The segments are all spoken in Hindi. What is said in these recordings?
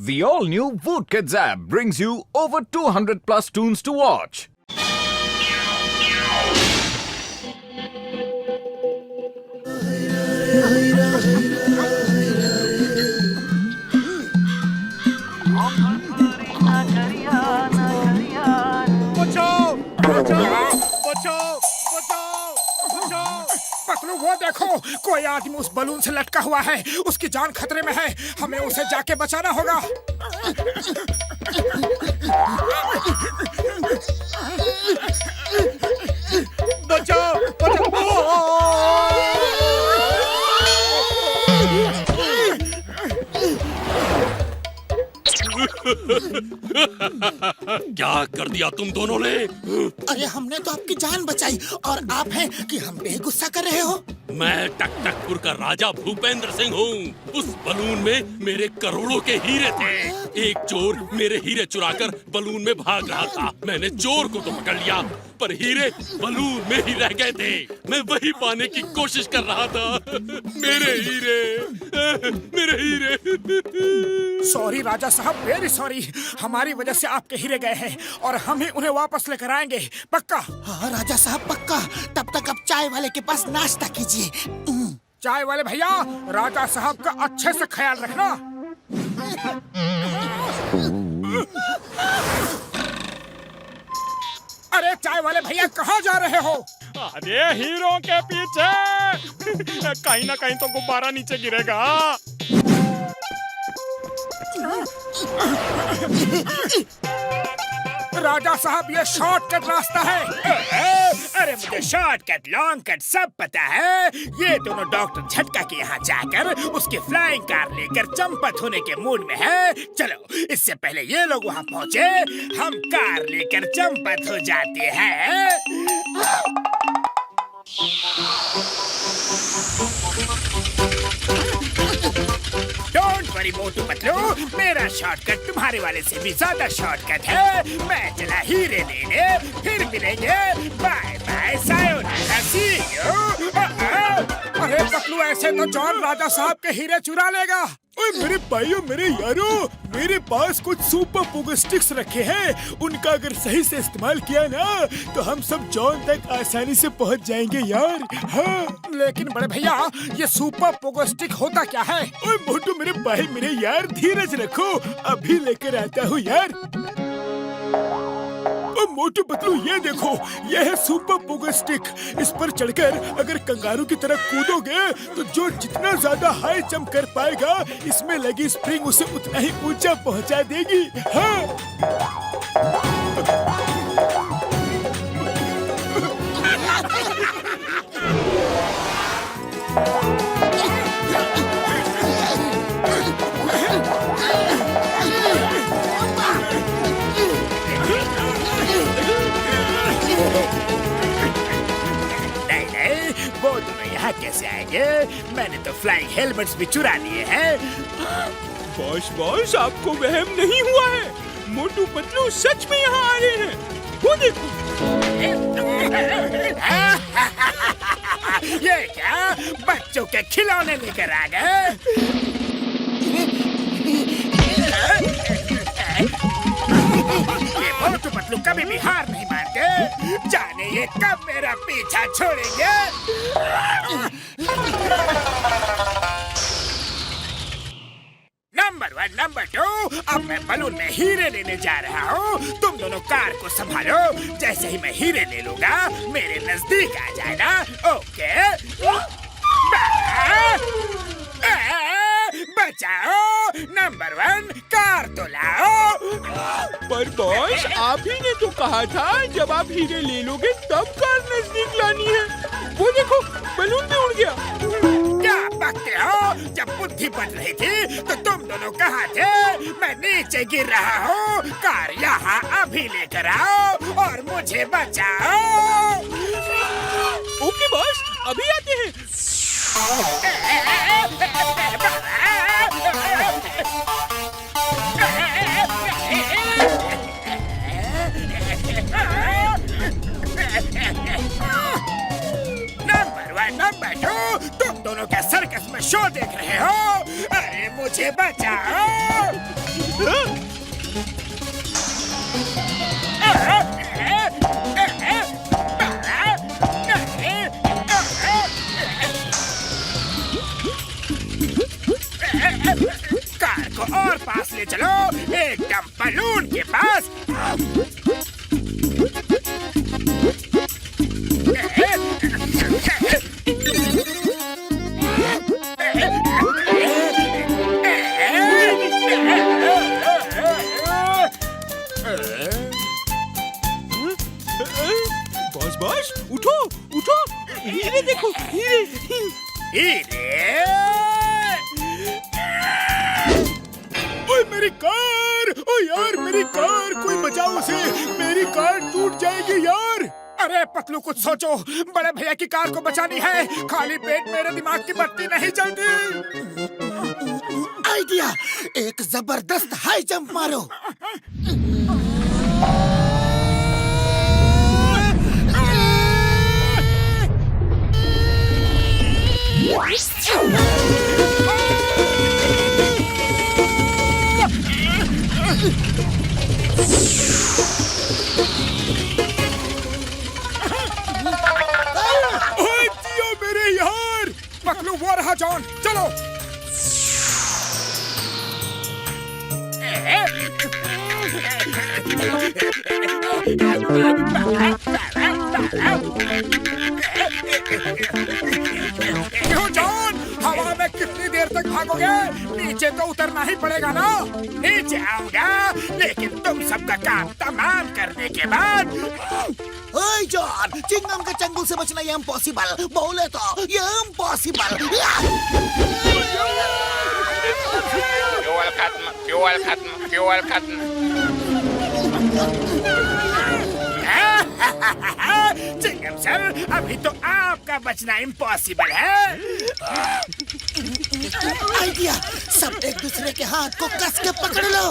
The all-new Voot Kids app brings you over 200 plus tunes to watch. Patlu वो देखो, कोई आदमी उस बलून से लटका हुआ है। उसकी जान खतरे में है, हमें उसे जाके बचाना होगा। बचाओ, क्या कर दिया तुम दोनों ने? अरे हमने तो आपकी जान बचाई और आप हैं कि हम पे गुस्सा कर रहे हो। मैं टकटकपुर का राजा भूपेंद्र सिंह हूँ। उस बलून में मेरे करोड़ों के हीरे थे। एक चोर मेरे हीरे चुराकर बलून में भाग रहा था। मैंने चोर को तो पकड़ लिया, पर हीरे बलून में ही रह गए थे। मैं वही पाने की कोशिश कर रहा था। मेरे हीरे। सॉरी राजा साहब, वेरी सॉरी। हमारी वजह से आपके हीरे गए हैं और हम ही उन्हें वापस लेकर आएंगे, पक्का? हाँ राजा साहब पक्का। तब तक आप चाय वाले के पास नाश्ता कीजिए। चाय वाले भैया, राजा साहब का अच्छे से ख्याल रखना। अरे चाय वाले भैया, कहाँ जा रहे हो? अरे हीरो के पीछे। कहीं ना कहीं तो गुब्बारा नीचे गिरेगा। राजा साहब, ये शॉर्टकट रास्ता है। अरे मुझे शॉर्टकट लॉन्ग कट सब पता है। ये दोनों डॉक्टर झटका के यहाँ जाकर उसकी फ्लाइंग कार लेकर चंपत होने के मूड में है। चलो, इससे पहले ये लोग वहाँ पहुँचे, हम कार लेकर चंपत हो जाते हैं। डोंट वरी मोटू पतलू, मेरा शॉर्टकट तुम्हारे वाले से भी ज्यादा शॉर्टकट है। मैं चला हीरे लेने, फिर मिलेंगे। बाय बाय, सायोनारा, सी यू। अरे पतलू, ऐसे तो जॉन राजा साहब के हीरे चुरा लेगा। ओए मेरे भाइयों, मेरे यारों, मेरे पास कुछ सुपर पोगो स्टिक्स रखे हैं। उनका अगर सही से इस्तेमाल किया ना, तो हम सब जॉन तक आसानी से पहुंच जाएंगे यार। हाँ। लेकिन बड़े भैया, ये सुपर पोगो स्टिक होता क्या है? ओए मोटू मेरे भाई, मेरे यार, धीरज रखो, अभी लेकर आता हूँ यार। मोटू पतलू, ये देखो, ये है सुपर पोगो स्टिक। इस पर चढ़कर अगर कंगारू की तरह कूदोगे तो जो जितना ज्यादा हाई जंप कर पाएगा, इसमें लगी स्प्रिंग उसे उतना ही ऊंचा पहुंचा देगी। हाँ। वो दोनों यहाँ कैसे आएंगे? मैंने तो फ्लाइंग हेलमेट्स भी चुरा लिए हैं। बॉस, आपको वहम नहीं हुआ है? मोटू पतलू सच में यहाँ आ रहे हैं। वो देखो। ये क्या, बच्चों के खिलौने लेकर आ गए? ये मोटू पतलू कभी भी हार नहीं मानते। जाने ये कब मेरा पीछा छोड़ेंगे। नंबर 1, नंबर 2, अब मैं बलून में हीरे लेने जा रहा हूँ। तुम दोनों कार को संभालो। जैसे ही मैं हीरे ले लूंगा, मेरे नजदीक आ जाना। ओके? बचाओ। नंबर 1, कार तो लाओ। पर बॉस, आप ही ने तो कहा था जब आप हीरे ले लोगे तब कार नजदीक लानी है। वो देखो, बलून भी उड़ गया। क्या बकते हो? जब बुद्धि बन रही थी तो तुम दोनों कहाँ थे? मैं नीचे गिर रहा हूँ। कार यहाँ अभी लेकर आओ और मुझे बचाओ। ओके बॉस, अभी आते हैं। नंबर 2, तुम दोनों क्या सर्कस में शो देख रहे हो? अरे मुझे बचाओ। कार को और पास ले चलो, एकदम बलून के पास। बॉस उठो उठो, हीरे देखो, हीरे। ओए मेरी कार, ओ यार मेरी कार, कोई बचाओ उसे, मेरी कार टूट जाएगी यार। अरे पतलू कुछ सोचो, बड़े भैया की कार को बचानी है, खाली पेट मेरे दिमाग की बत्ती नहीं जलती। आइडिया, एक जबरदस्त हाई जंप मारो। ओए जियो मेरे यार। पतलू वो रहा जॉन, चलो। क्यों जॉन, हवा में कितनी देर तक भागोगे? नीचे तो उतरना ही पड़ेगा ना। नीचे आऊंगा, लेकिन तुम सबका काम तमाम करने के बाद। ओए जॉन, चिंगम के चंगुल से बचना ये इम्पॉसिबल, बोले तो ये इम्पॉसिबल। फ्यूल खत्म। चिंगम सर, अभी तो आपका बचना इम्पॉसिबल है। आइडिया, सब एक दूसरे के हाथ को कस के पकड़ लो।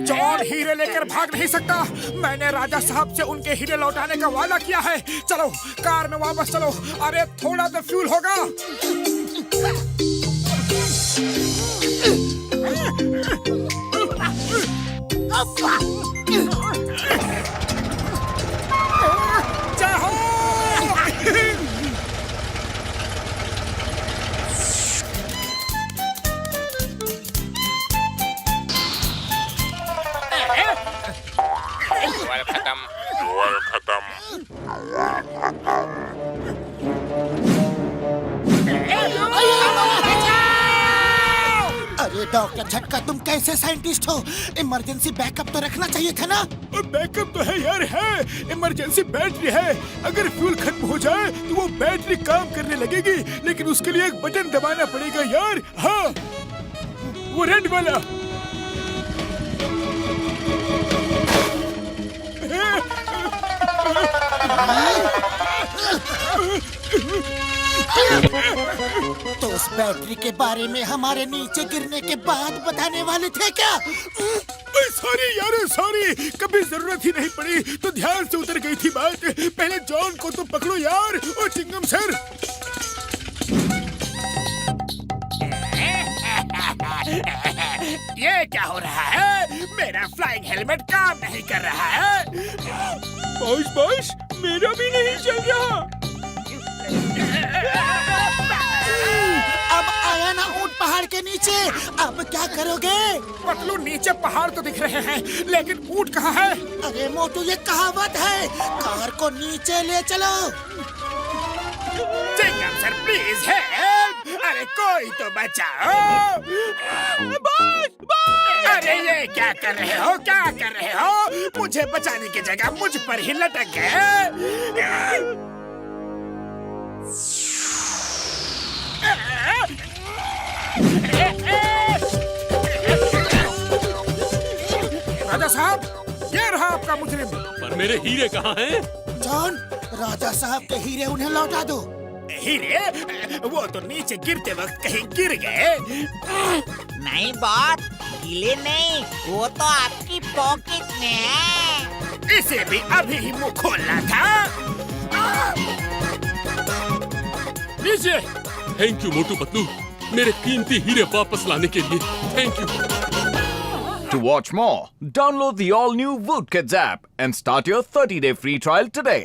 जॉन हीरे लेकर भाग नहीं सकता। मैंने राजा साहब से उनके हीरे लौटाने का वादा किया है। चलो कार में वापस चलो। अरे थोड़ा तो फ्यूल होगा। जाओ। फ्यूल खत्म। अरे डॉक्टर झटका, तुम कैसे साइंटिस्ट हो? इमरजेंसी बैकअप तो रखना चाहिए था ना। बैकअप तो है यार, है इमरजेंसी बैटरी है। अगर फ्यूल खत्म हो जाए तो वो बैटरी काम करने लगेगी, लेकिन उसके लिए एक बटन दबाना पड़ेगा यार। हाँ, वो रेड वाला। तो उस बैटरी के बारे में हमारे नीचे गिरने के बाद बताने वाले थे क्या? सॉरी यार, सॉरी, कभी जरूरत ही नहीं पड़ी तो ध्यान से उतर गई थी बात। पहले जॉन को तो पकड़ो यार। ओ चिंगम सर, ये क्या हो रहा है? मेरा फ्लाइंग हेलमेट काम नहीं कर रहा है। बॉस मेरा भी नहीं चल रहा। अब आया ना ऊंट पहाड़ के नीचे, अब क्या करोगे? पतलू, नीचे पहाड़ तो दिख रहे हैं, लेकिन ऊंट कहाँ है? अरे मोटू, ये कहावत है, कार को नीचे ले चलो। Chingum sir please help. अरे कोई तो बचाओ। अरे ये क्या कर रहे हो, क्या कर रहे हो? मुझे बचाने की जगह मुझ पर ही लटक गए। राजा साहब, ये रहा आपका मुजरिम। पर मेरे हीरे कहाँ हैं? जॉन, राजा साहब के हीरे उन्हें लौटा दो। हीरे वो तो नीचे गिरते वक्त कहीं गिर गए। नहीं बॉस, हिले नहीं, वो तो आपकी पॉकेट में है। इसे भी अभी ही मुंह खोलना था। लीजिए। थैंक यू मोटू पतलू, मेरे कीमती हीरे वापस लाने के लिए thank you. To watch more, download the all-new Woodkids app and start your 30-day free trial today.